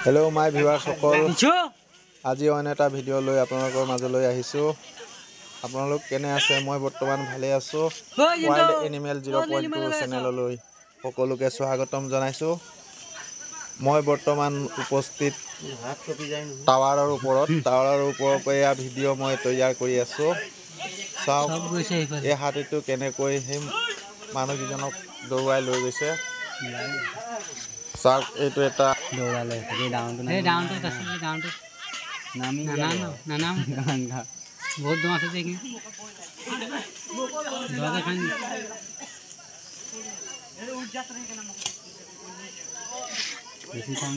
Hello my viewers সকল আজি on এটা ভিডিও লৈ আপোনালোকৰ মাজলৈ আহিছো আপোনালোক কেনে আছে মই বৰ্তমান ভালে আছো ওয়াইল্ড এনিমেল 0.2 চেনেললৈ সকলোকে স্বাগতম জনাইছো মই বৰ্তমান উপস্থিত টাৱাৰৰ ওপৰৰ পৰা ভিডিও মই তৈয়াৰ কৰি আছো সব এই হাতীটো কেনেকৈ হে মানুহজনক দৌৰাই লৈ গৈছে সাক এইটো এটা দৌৰালে এই ডাউনটো আছে ডাউনটো নামি না বহুত দম আছে দেখি দৌৰা খান বেছি কাম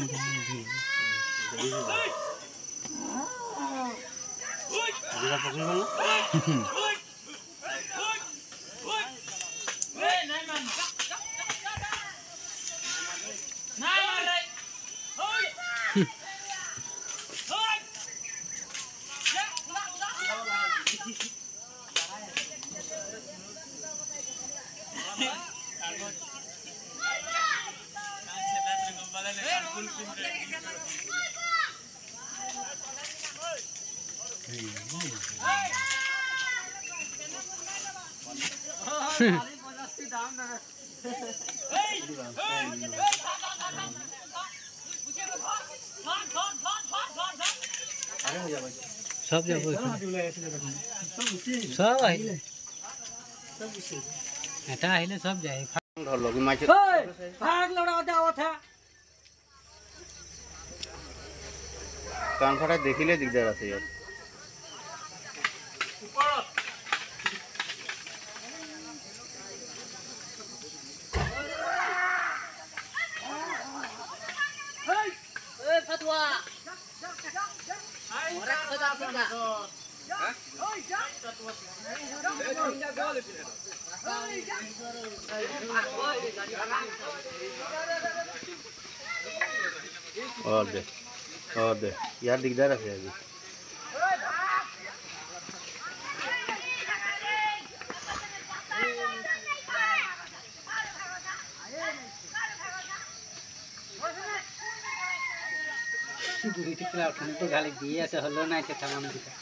सब जब सब आइले এটা আহিলে সব যায় ধর লগি মাইছে ভাগ লড়া দাও থা কান ফাটা দেখিলে দিগদার আছে यार উপরত এই ফতোয়া ওরা খোদা আপনারা ওই যা और दे यार दिखदार আছে আজি গুড়িটি প্লা ওখানে তো গালি দিয়ে আছে হলো না এটা থামানো দিটা